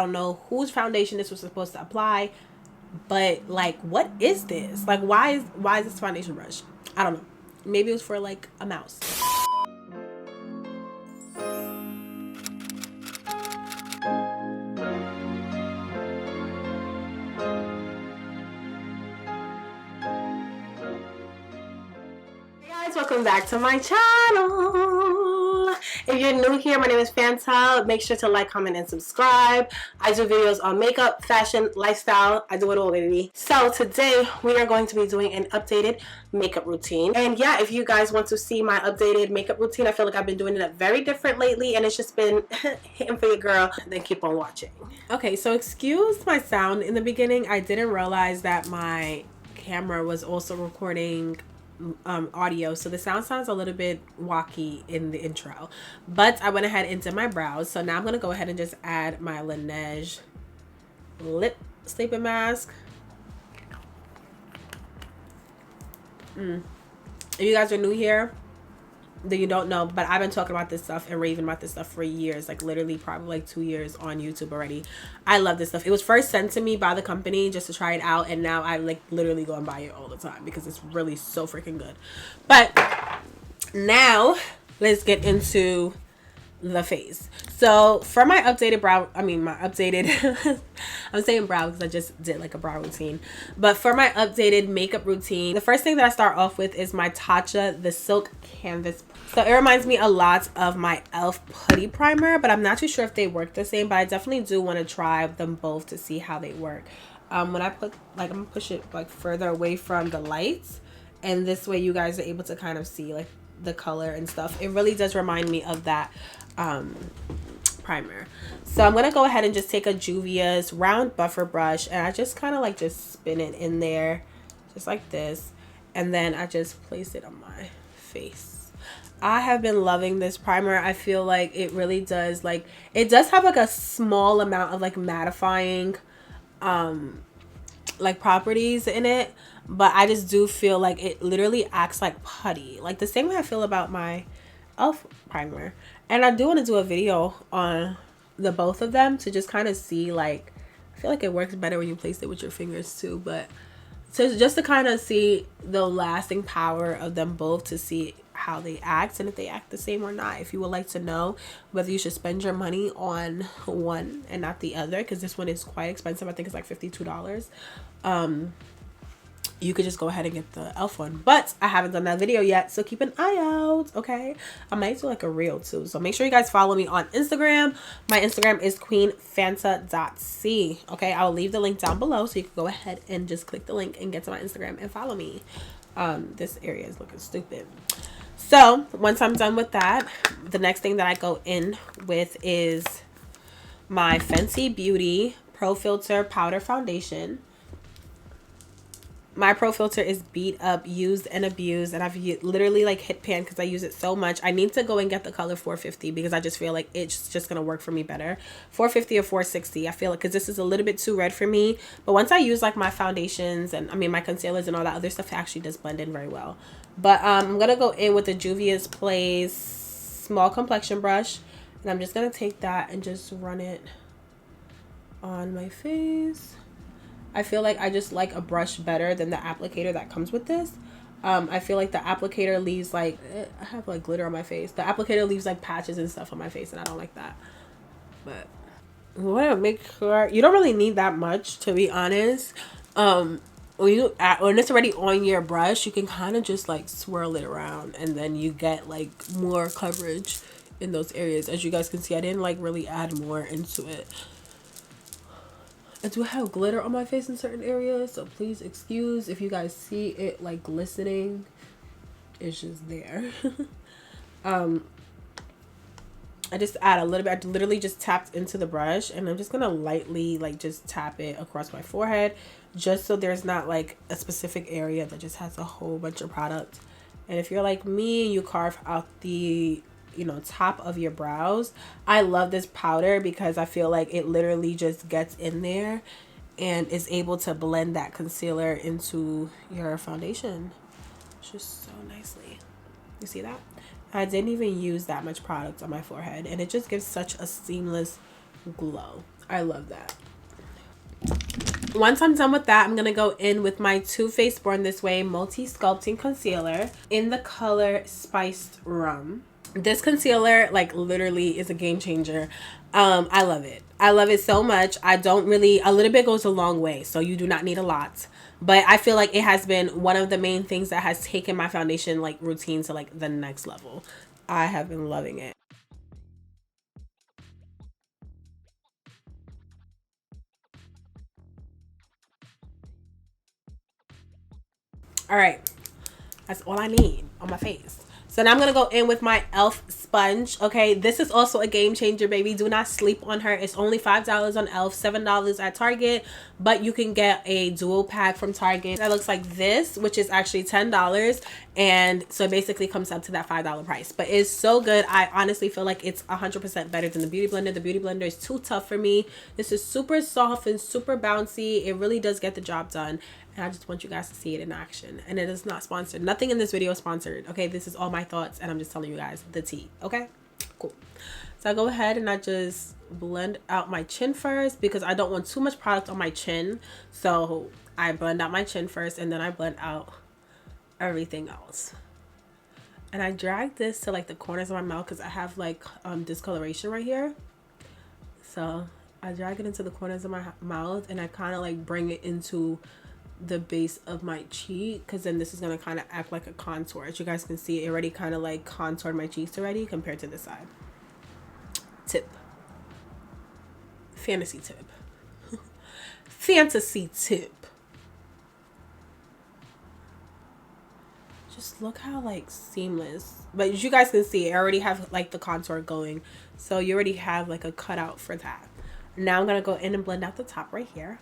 don't know whose foundation this was supposed to apply, but like, what is this? Like, why is this foundation brush? I don't know. Maybe it was for like a mouse. Welcome back to my channel. If you're new here, my name is Fanta. Make sure to like, comment, and subscribe. I do videos on makeup, fashion, lifestyle. I do it all, baby. So today we are going to be doing an updated makeup routine. And yeah, if you guys want to see my updated makeup routine, I feel like I've been doing it very different lately, and it's just been hitting for your girl. Then keep on watching. Okay, so excuse my sound in the beginning. I didn't realize that my camera was also recording audio, so the sound sounds a little bit wacky in the intro, but I went ahead and did my brows. So now I'm gonna go ahead and just add my Laneige lip sleeping mask. If you guys are new here, then you don't know, but I've been talking about this stuff and raving about this stuff for years, like literally probably like 2 years on YouTube already. I love this stuff. It was first sent to me by the company just to try it out, and now I like literally go and buy it all the time because it's really so freaking good. But now let's get into the face. So for my updated brow, I'm saying brow because I just did like a brow routine, but for my updated makeup routine, the first thing that I start off with is my Tatcha the Silk Canvas. So it reminds me a lot of my e.l.f. putty primer, but I'm not too sure if they work the same, but I definitely do want to try them both to see how they work. When I put, like, I'm gonna push it like further away from the lights, and this way you guys are able to kind of see like the color and stuff. It really does remind me of that primer. So I'm gonna go ahead and just take a Juvia's round buffer brush, and I just kind of like just spin it in there just like this, and then I just place it on my face. I have been loving this primer. I feel like it really does, like, it does have like a small amount of like mattifying like properties in it, but I just do feel like it literally acts like putty, like the same way I feel about my e.l.f. primer. And I do want to do a video on the both of them to just kind of see, like, I feel like it works better when you place it with your fingers too, but so just to kind of see the lasting power of them both, to see how they act and if they act the same or not. If you would like to know whether you should spend your money on one and not the other, because this one is quite expensive, I think it's like $52, you could just go ahead and get the e.l.f. one, but I haven't done that video yet, so keep an eye out. Okay, I might do like a reel too, so make sure you guys follow me on Instagram. My Instagram is queenfanta.c. okay, I'll leave the link down below, so you can go ahead and just click the link and get to my Instagram and follow me. This area is looking stupid. So once I'm done with that, the next thing that I go in with is my Fenty Beauty Pro Filter Powder Foundation. My Pro Filter is beat up, used and abused, and I've literally like hit pan because I use it so much. I need to go and get the color 450 because I just feel like it's just gonna work for me better. 450 or 460, I feel like, because this is a little bit too red for me. But once I use like my foundations and my concealers and all that other stuff, it actually does blend in very well. But I'm gonna go in with the Juvia's Place small complexion brush, and I'm just gonna take that and just run it on my face. I feel like I just like a brush better than the applicator that comes with this. I feel like the applicator leaves like, I have like glitter on my face. The applicator leaves like patches and stuff on my face, and I don't like that. But I want to make sure you don't really need that much, to be honest. When it's already on your brush, you can kind of just like swirl it around, and then you get like more coverage in those areas. As you guys can see, I didn't like really add more into it. I do have glitter on my face in certain areas, so please excuse if you guys see it like glistening. It's just there. I just add a little bit. I literally just tapped into the brush, and I'm just gonna lightly like just tap it across my forehead, just so there's not like a specific area that just has a whole bunch of product. And if you're like me, you carve out the top of your brows, I love this powder because I feel like it literally just gets in there and is able to blend that concealer into your foundation just so nicely. You see that? I didn't even use that much product on my forehead, and it just gives such a seamless glow. I love that. Once I'm done with that, I'm going to go in with my Too Faced Born This Way Multi-Sculpting Concealer in the color Spiced Rum. This concealer, like, literally is a game changer. I love it. I love it so much. I don't really, a little bit goes a long way, so you do not need a lot. But I feel like it has been one of the main things that has taken my foundation, like, routine to, like, the next level. I have been loving it. All right. That's all I need on my face. So now I'm going to go in with my e.l.f. sponge. Okay, this is also a game changer, baby. Do not sleep on her. It's only $5 on e.l.f., $7 at Target. But you can get a dual pack from Target that looks like this, which is actually $10. And so it basically comes up to that $5 price. But it's so good. I honestly feel like it's 100% better than the Beauty Blender. The Beauty Blender is too tough for me. This is super soft and super bouncy. It really does get the job done. And I just want you guys to see it in action. And it is not sponsored. Nothing in this video is sponsored. Okay, this is all my thoughts. And I'm just telling you guys the tea. Okay, cool. So I go ahead and I just blend out my chin first because I don't want too much product on my chin. So I blend out my chin first and then I blend out everything else. And I drag this to like the corners of my mouth because I have like discoloration right here. So I drag it into the corners of my mouth and I kind of like bring it into the base of my cheek because then this is going to kind of act like a contour. As you guys can see, it already kind of like contoured my cheeks already compared to this side. Tip. Fantasy tip. Fantasy tip. Just look how like seamless. But as you guys can see, I already have like the contour going. So you already have like a cutout for that. Now I'm going to go in and blend out the top right here.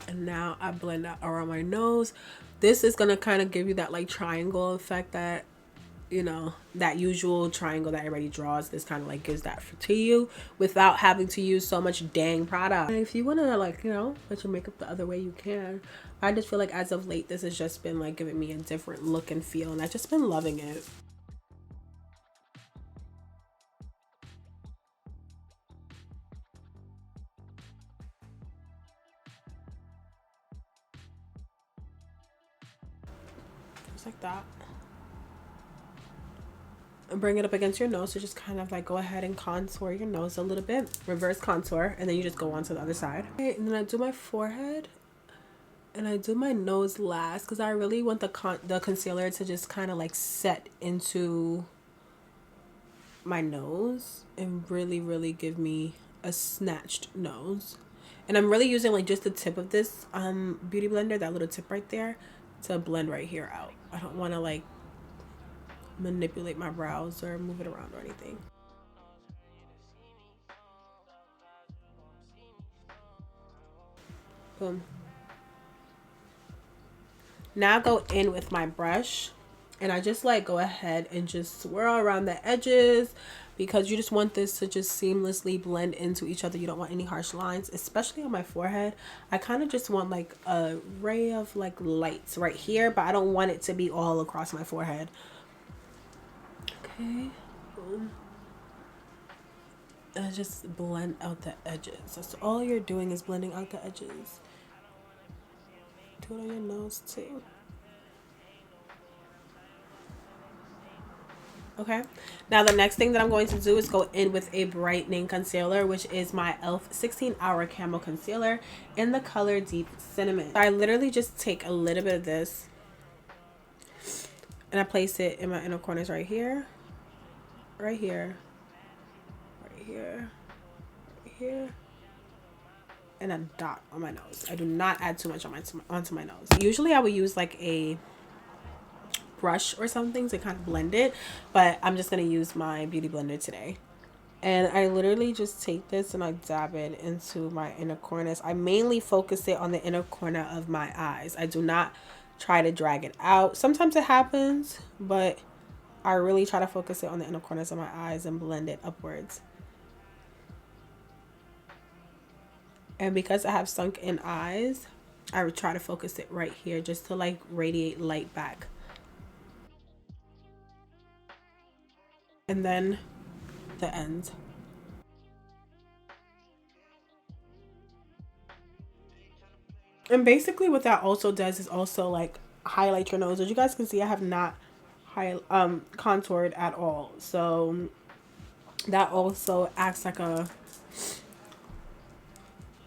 And now I blend out around my nose. This is gonna kind of give you that like triangle effect that, you know, that usual triangle that everybody draws. This kind of like gives that to you without having to use so much dang product. And if you want to like, you know, put your makeup the other way, you can. I just feel like as of late, this has just been like giving me a different look and feel, and I've just been loving it. Just like that. And bring it up against your nose. So just kind of like go ahead and contour your nose a little bit. Reverse contour. And then you just go on to the other side. Okay, and then I do my forehead. And I do my nose last. Because I really want the concealer to just kind of like set into my nose. And really, really give me a snatched nose. And I'm really using like just the tip of this beauty blender. That little tip right there. To blend right here out. I don't want to like manipulate my brows or move it around or anything. Boom. Now I go in with my brush and I just like go ahead and just swirl around the edges because you just want this to just seamlessly blend into each other. You don't want any harsh lines, especially on my forehead. I kind of just want like a ray of like lights right here, but I don't want it to be all across my forehead. Okay. Boom. And just blend out the edges. That's all you're doing is blending out the edges. Do it on your nose too. Okay, now the next thing that I'm going to do is go in with a brightening concealer, which is my e.l.f. 16-hour camo concealer in the color Deep Cinnamon. I literally just take a little bit of this and I place it in my inner corners right here, right here, right here, right here, and a dot on my nose. I do not add too much on onto my nose. Usually I would use like a brush or something to kind of blend it, but I'm just going to use my beauty blender today. And I literally just take this and I dab it into my inner corners. I mainly focus it on the inner corner of my eyes. I do not try to drag it out. Sometimes it happens, but I really try to focus it on the inner corners of my eyes and blend it upwards. And because I have sunken eyes, I would try to focus it right here just to like radiate light back. And then the ends. And basically what that also does is also like highlight your nose. As you guys can see, I have not contoured at all. So that also acts like a,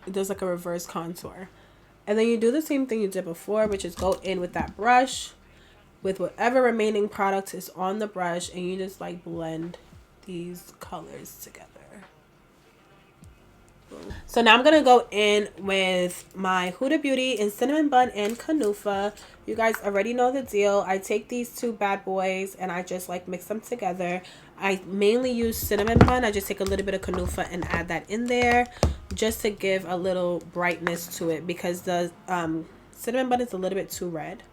it does like a reverse contour. And then you do the same thing you did before, which is go in with that brush with whatever remaining product is on the brush, and you just like blend these colors together. So now I'm gonna go in with my Huda Beauty in Cinnamon Bun and Kanufa. You guys already know the deal. I take these two bad boys and I just like mix them together. I mainly use Cinnamon Bun. I just take a little bit of Kanufa and add that in there just to give a little brightness to it, because the Cinnamon Bun is a little bit too red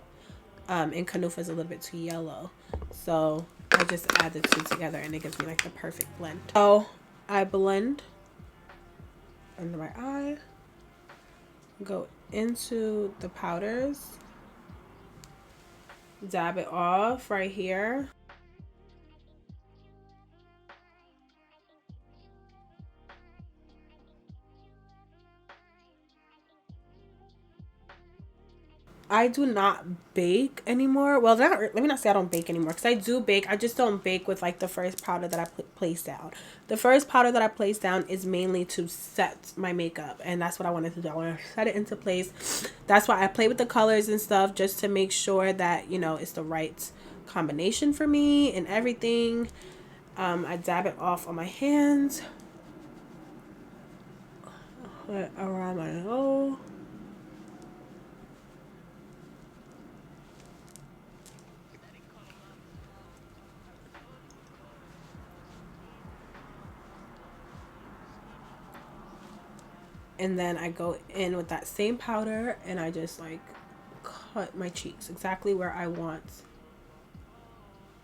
and Kanufa is a little bit too yellow. So I just add the two together and it gives me like the perfect blend. So I blend under my eye, go into the powders, dab it off right here. I do not bake anymore. Well, let me not say I don't bake anymore, because I do bake. I just don't bake with like the first powder that I place down. The first powder that I place down is mainly to set my makeup, and that's what I wanted to do. I want to set it into place. That's why I play with the colors and stuff, just to make sure that, you know, it's the right combination for me and everything. I dab it off on my hands, around my nose. And then I go in with that same powder and I just like cut my cheeks exactly where I want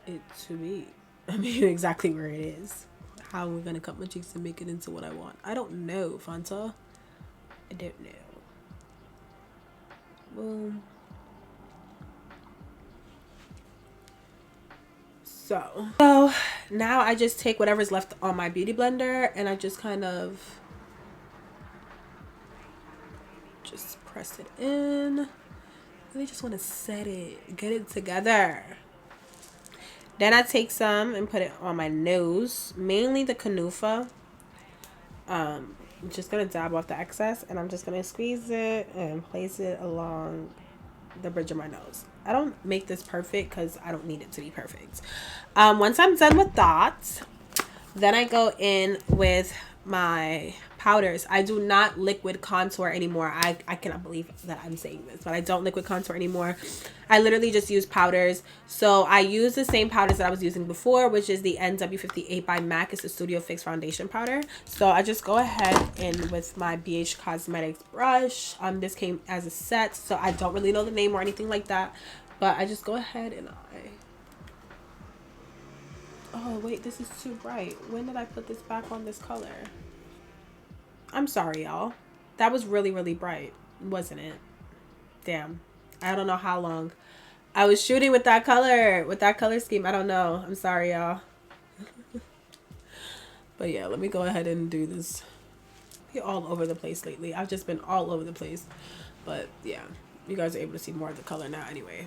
it to be. I mean, exactly where it is. How we're gonna cut my cheeks and make it into what I want, I don't know, Fanta. I don't know. Boom. So now I just take whatever's left on my beauty blender and I just kind of just press it in. Really just want to set it, get it together. Then I take some and put it on my nose, mainly the Kanufa. I'm just gonna dab off the excess and I'm just gonna squeeze it and place it along the bridge of my nose. I don't make this perfect because I don't need it to be perfect. Once I'm done with that, then I go in with my powders. I do not liquid contour anymore. I cannot believe that I'm saying this, but I don't liquid contour anymore. I literally just use powders. So I use the same powders that I was using before, which is the NW58 by MAC. It's the Studio Fix foundation powder. So I just go ahead in with my BH Cosmetics brush. This came as a set, so I don't really know the name or anything like that, but I just go ahead and oh wait, this is too bright. When did I put this back on this color? I'm sorry, y'all. That was really, really bright, wasn't it? Damn. I don't know how long I was shooting with that color scheme. I don't know. I'm sorry, y'all. But yeah, let me go ahead and do this. Be all over the place lately. I've just been all over the place. But yeah, you guys are able to see more of the color now anyway.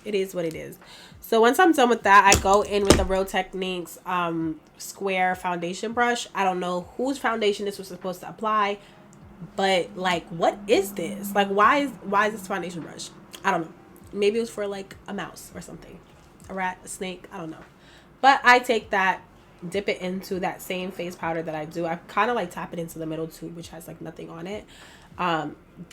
It is what it is. So once I'm done with that, I go in with the Real Techniques square foundation brush. I don't know whose foundation this was supposed to apply, but like, what is this? Like, why is this foundation brush? I don't know. Maybe it was for like a mouse or something, a rat, a snake, I don't know. But I take that, dip it into that same face powder that I do. I kind of like tap it into the middle too, which has like nothing on it.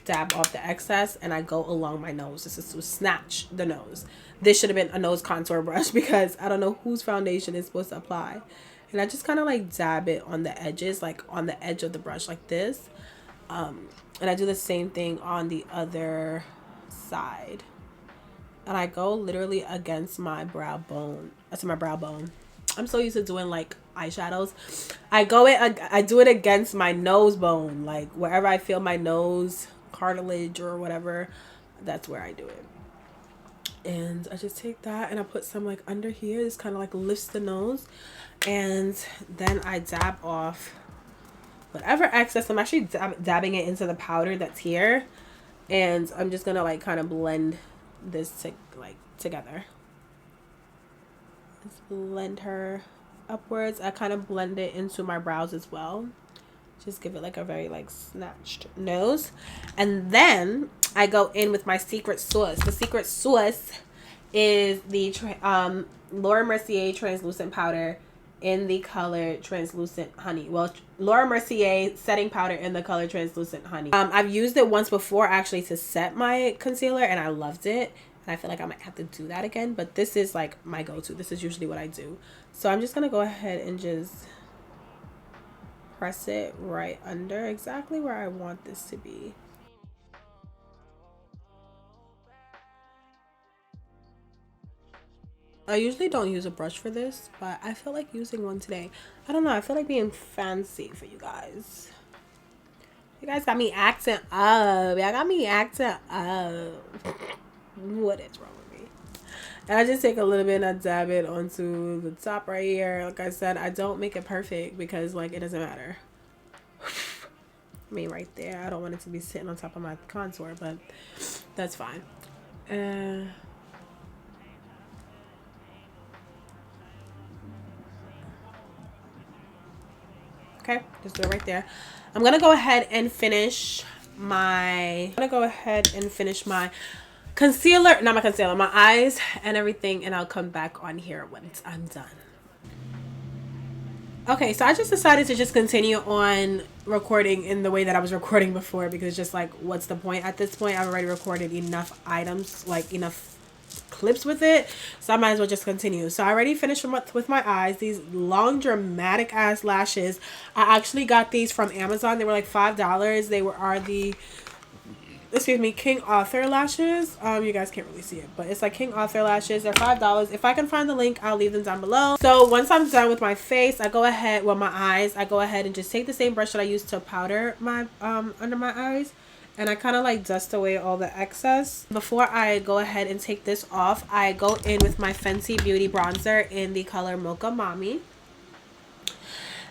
Dab off the excess and I go along my nose. This is to snatch the nose. This should have been a nose contour brush because I don't know whose foundation is supposed to apply. And I just kind of like dab it on the edges, like on the edge of the brush like this. And I do the same thing on the other side. And I go literally against my brow bone. That's my brow bone. I'm so used to doing like eyeshadows. I do it against my nose bone, like wherever I feel my nose cartilage or whatever, that's where I do it. And I just take that and I put some like under here. This kind of like lifts the nose. And then I dab off whatever excess. I'm actually dabbing it into the powder that's here. And I'm just gonna like kind of blend this together. Just blend her upwards. I kind of blend it into my brows as well. Just give it like a very like snatched nose. And then I go in with my secret sauce. The secret sauce is the Laura Mercier translucent powder in the color Translucent Honey. Well, Laura Mercier setting powder in the color Translucent Honey. I've used it once before actually to set my concealer, and I loved it. And I feel like I might have to do that again, but this is like my go-to. This is usually what I do. So I'm just gonna go ahead and just press it right under exactly where I want this to be. I usually don't use a brush for this, but I feel like using one today. I don't know, I feel like being fancy for you guys. You guys got me acting up. Y'all got me acting up. What is wrong with me? And I just take a little bit and I dab it onto the top right here. Like I said, I don't make it perfect because like it doesn't matter. I mean, right there, I don't want it to be sitting on top of my contour, but that's fine. Okay, just do it right there. I'm gonna go ahead and finish my concealer, not my concealer, my eyes and everything, and I'll come back on here once I'm done. Okay, so I just decided to just continue on recording in the way that I was recording before, because just like, what's the point at this point? I've already recorded enough items, like enough clips with it, so I might as well just continue. So I already finished with my eyes. These long dramatic ass lashes, I actually got these from Amazon. They were like $5. They are the, excuse me, King Arthur lashes. You guys can't really see it, but it's like King Arthur lashes. They're $5. If I can find the link, I'll leave them down below. So once I'm done with my face, I go ahead, well, my eyes, I go ahead and just take the same brush that I used to powder my under my eyes, and I kind of like dust away all the excess. Before I go ahead and take this off, I go in with my Fenty Beauty bronzer in the color Mocha Mommy.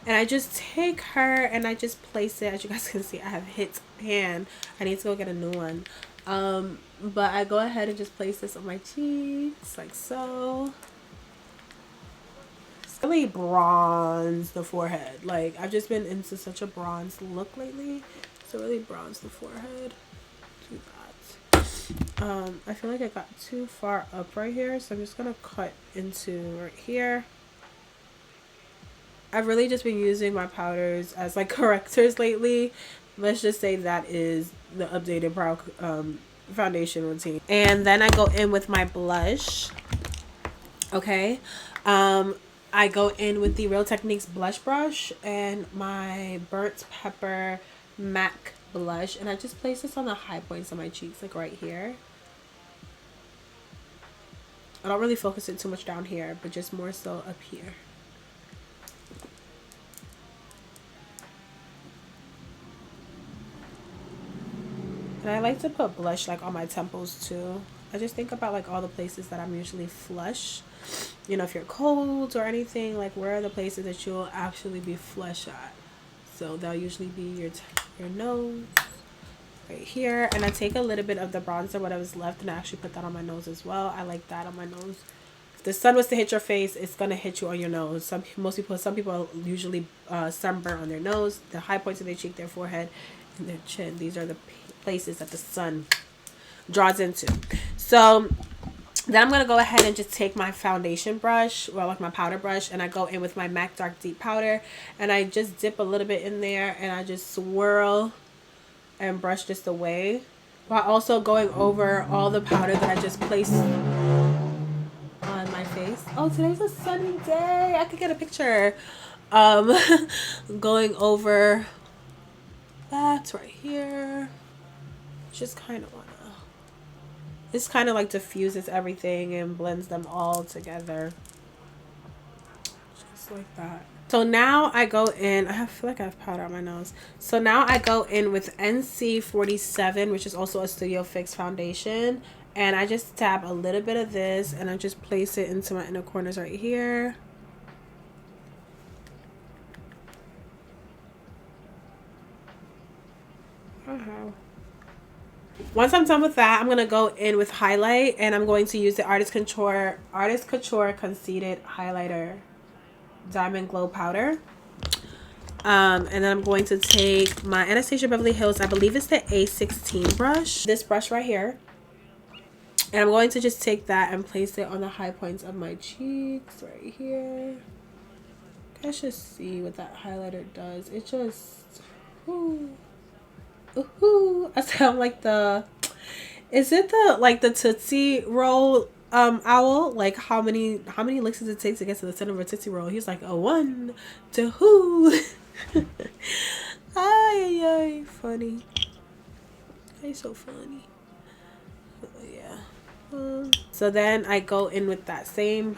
And I just take her and I just place it. As you guys can see, I have hit pan. I need to go get a new one. But I go ahead and just place this on my cheeks like so. It's really bronze the forehead. Like, I've just been into such a bronze look lately. So really bronze the forehead. Do that. I feel like I got too far up right here, so I'm just gonna cut into right here. I've really just been using my powders as like correctors lately. Let's just say that is the updated foundation routine. And then I go in with my blush. Okay. I go in with the Real Techniques blush brush and my Burnt Pepper MAC blush, and I just place this on the high points of my cheeks, like right here. I don't really focus it too much down here, but just more so up here. And I like to put blush like on my temples too. I just think about like all the places that I'm usually flush. You know, if you're cold or anything, like where are the places that you'll actually be flush at? So they'll usually be your nose, right here. And I take a little bit of the bronzer, what was left, and I actually put that on my nose as well. I like that on my nose. If the sun was to hit your face, it's gonna hit you on your nose. Some people usually sunburn on their nose, the high points of their cheek, their forehead, and their chin. These are the places that the sun draws into. So then I'm gonna go ahead and just take my foundation brush, or like my powder brush, and I go in with my MAC Dark Deep powder, and I just dip a little bit in there, and I just swirl and brush this away, while also going over all the powder that I just placed on my face. Oh, today's a sunny day. I could get a picture. Going over that right here. Just kind of wanna, this kind of like diffuses everything and blends them all together, just like that. So now I go in, feel like I have powder on my nose. So now I go in with NC47, which is also a Studio Fix foundation. And I just tap a little bit of this and I just place it into my inner corners right here. Once I'm done with that, I'm going to go in with highlight and I'm going to use the Artist Couture Conceited Highlighter Diamond Glow Powder. And then I'm going to take my Anastasia Beverly Hills, I believe it's the A16 brush. This brush right here. And I'm going to just take that and place it on the high points of my cheeks right here. You guys just see what that highlighter does. It just, ooh, ooh. I sound like the, is it the, like the Tootsie Roll owl? Like how many licks does it take to get to the center of a Tootsie Roll? He's like, a 1, 2. Ay, funny. He's so funny. Yeah. So then I go in with that same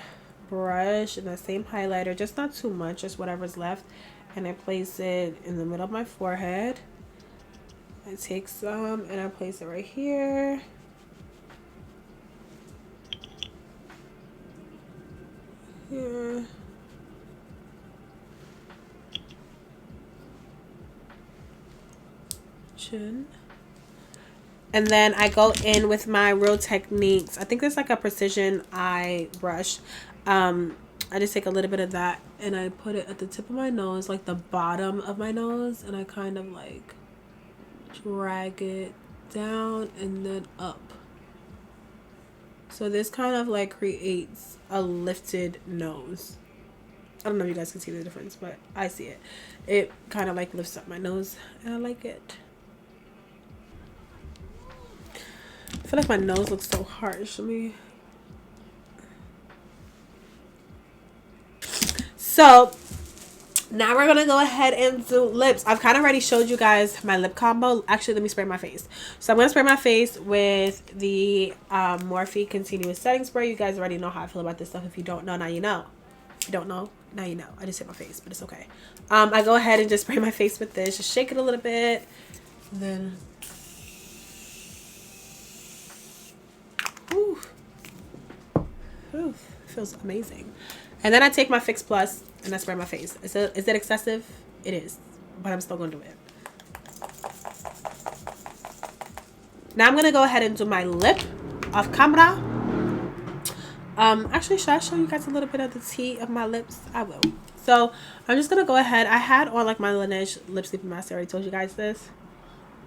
brush and that same highlighter, just not too much, just whatever's left, and I place it in the middle of my forehead. I take some and I place it right here. Here. Chin. And then I go in with my Real Techniques. I think there's like a precision eye brush. I just take a little bit of that and I put it at the tip of my nose, like the bottom of my nose, and I kind of like drag it down and then up. So this kind of like creates a lifted nose. I don't know if you guys can see the difference, but I see it. It kind of like lifts up my nose and I like it. I feel like my nose looks so harsh. So now we're gonna go ahead and do lips. I've kind of already showed you guys my lip combo. Actually, let me spray my face. So I'm gonna spray my face with the Morphe Continuous Setting Spray. You guys already know how I feel about this stuff. If you don't know, now you know. If you don't know, now you know. I just hit my face, but it's okay. I go ahead and just spray my face with this. Just shake it a little bit, and then. Ooh, feels amazing. And then I take my Fix Plus and I spray my face. Is it excessive? It is, but I'm still gonna do it. Now I'm gonna go ahead and do my lip off camera. Actually, should I show you guys a little bit of the tea of my lips? I will. So I'm just gonna go ahead. I had on like my Laneige lip sleeping mask. I already told you guys this.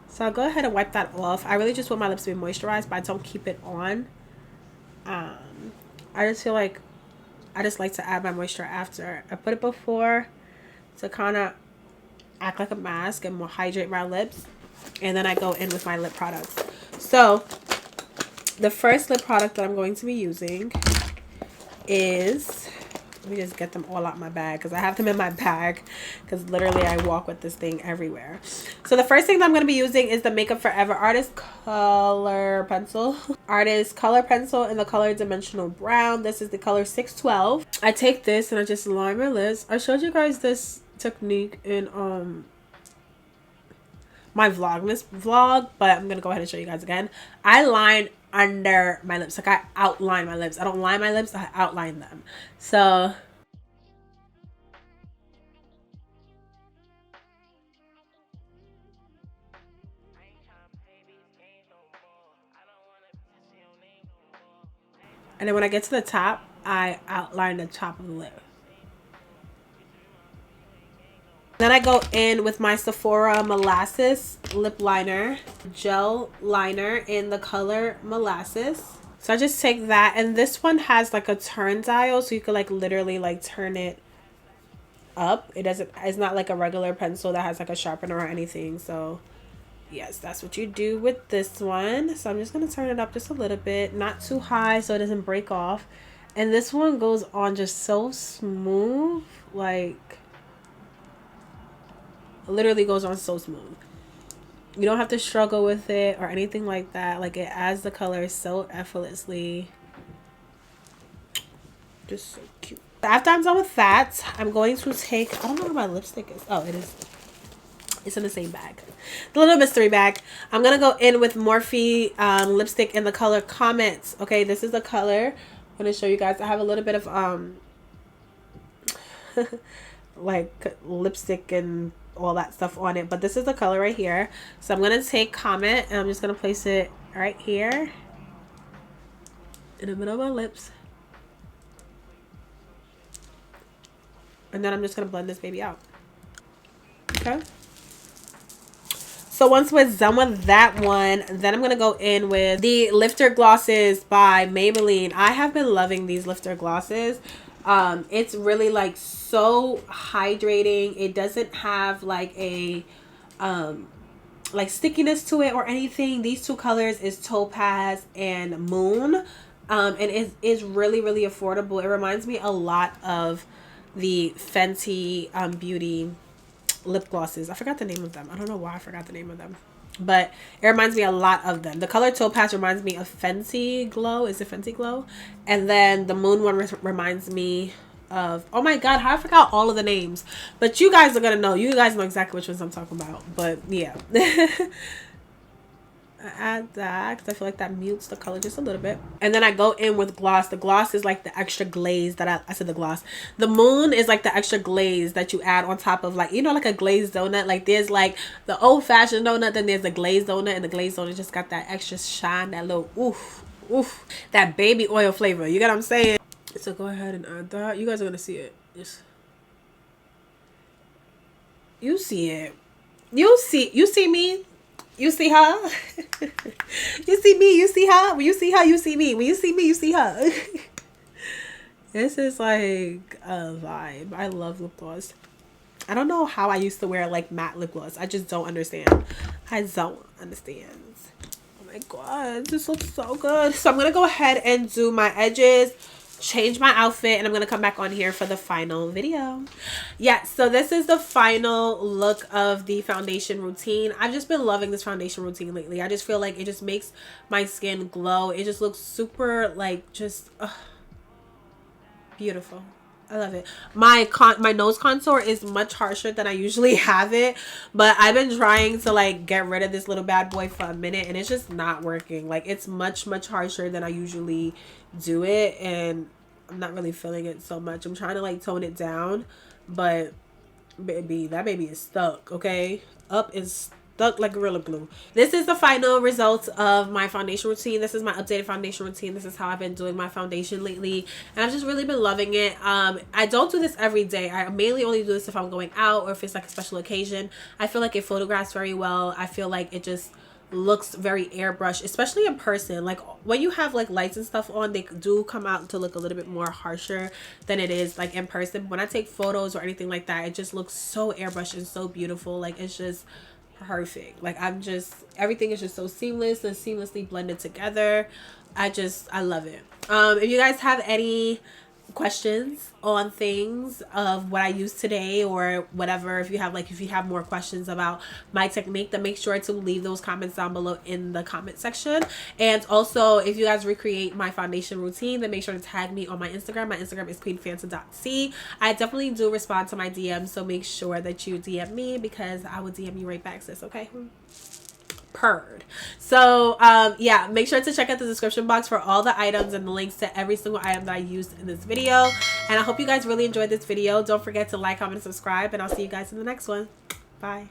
So I'll go ahead and wipe that off. I really just want my lips to be moisturized, but I don't keep it on. I just feel like I just like to add my moisture after. I put it before to kind of act like a mask and hydrate my lips. And then I go in with my lip products. So the first lip product that I'm going to be using is, let me just get them all out my bag because I have them in my bag because literally I walk with this thing everywhere. So the first thing that I'm going to be using is the Makeup Forever Artist Color Pencil. Artist Color Pencil in the color Dimensional Brown. This is the color 612. I take this and I just line my lips. I showed you guys this technique in my Vlogmas vlog, but I'm going to go ahead and show you guys again. I line under my lips, like I outline my lips. I don't line my lips, I outline them. So and then when I get to the top, I outline the top of the lip. Then I go in with my Sephora Molasses lip liner, gel liner in the color Molasses. So I just take that, and this one has like a turn dial, so you could like literally like turn it up. It's not like a regular pencil that has like a sharpener or anything. So yes, that's what you do with this one. So I'm just gonna turn it up just a little bit, not too high so it doesn't break off. And this one goes on just so smooth, like literally goes on so smooth. You don't have to struggle with it or anything like that. Like it adds the color so effortlessly. Just so cute. After I'm done with that, I'm going to take, I don't know where my lipstick is. Oh, it is. It's in the same bag. The little mystery bag. I'm going to go in with Morphe lipstick in the color Comments. Okay, this is the color. I'm going to show you guys. I have a little bit of like lipstick and all that stuff on it. But this is the color right here. So I'm going to take Comment and I'm just going to place it right here in the middle of my lips. And then I'm just going to blend this baby out. Okay. So once we're done with that one, then I'm going to go in with the Lifter Glosses by Maybelline. I have been loving these Lifter Glosses. It's really like so hydrating. It doesn't have like a like stickiness to it or anything. These two colors is Topaz and Moon. And it is really, really affordable. It reminds me a lot of the Fenty Beauty lip glosses. I forgot the name of them. I don't know why I forgot the name of them, but it reminds me a lot of them. The color Topaz reminds me of Fenty Glow. Is it Fenty Glow? And then the Moon one reminds me of, oh my god, how I forgot all of the names, but you guys are gonna know. You guys know exactly which ones I'm talking about. But yeah. I add that because I feel like that mutes the color just a little bit. And then I go in with gloss. The gloss is like the extra glaze that I said the gloss. The Moon is like the extra glaze that you add on top of, like, you know, like a glazed donut. Like there's like the old fashioned donut, then there's the glazed donut, and the glazed donut just got that extra shine, that little oof, that baby oil flavor. You get what I'm saying? So go ahead and add that. You guys are gonna see it. Just, you see it. You see me. You see her. You see me. You see her. When you see her, you see me. When you see me, you see her. This is like a vibe. I love lip gloss. I don't know how I used to wear like matte lip gloss. I just don't understand. I don't understand. Oh my god, this looks so good. So I'm gonna go ahead and do my edges, change my outfit, and I'm gonna come back on here for the final video. Yeah, so this is the final look of the foundation routine. I've just been loving this foundation routine lately. I just feel like it just makes my skin glow. It just looks super like just beautiful. I love it. My nose contour is much harsher than I usually have it, but I've been trying to like get rid of this little bad boy for a minute, and it's just not working. Like it's much harsher than I usually do it, and I'm not really feeling it so much. I'm trying to like tone it down, but baby, that baby is stuck. Okay, up is stuck like Gorilla Glue. This is the final result of my foundation routine. This is my updated foundation routine. This is how I've been doing my foundation lately, and I've just really been loving it. I don't do this every day. I mainly only do this if I'm going out or if it's like a special occasion. I feel like it photographs very well. I feel like it just looks very airbrushed, especially in person. Like when you have like lights and stuff on, they do come out to look a little bit more harsher than it is like in person. When I take photos or anything like that, it just looks so airbrushed and so beautiful. Like it's just perfect. Like everything is just so seamless and seamlessly blended together. I love it. If you guys have any questions on things of what I used today or whatever, if you have more questions about my technique, then make sure to leave those comments down below in the comment section. And also, if you guys recreate my foundation routine, then make sure to tag me on my Instagram. My Instagram is queenfanta.c. I definitely do respond to my DMs, so make sure that you DM me because I will DM you right back, sis. Okay, purred. So yeah, make sure to check out the description box for all the items and the links to every single item that I used in this video. And I hope you guys really enjoyed this video. Don't forget to like, comment, and subscribe, and I'll see you guys in the next one. Bye.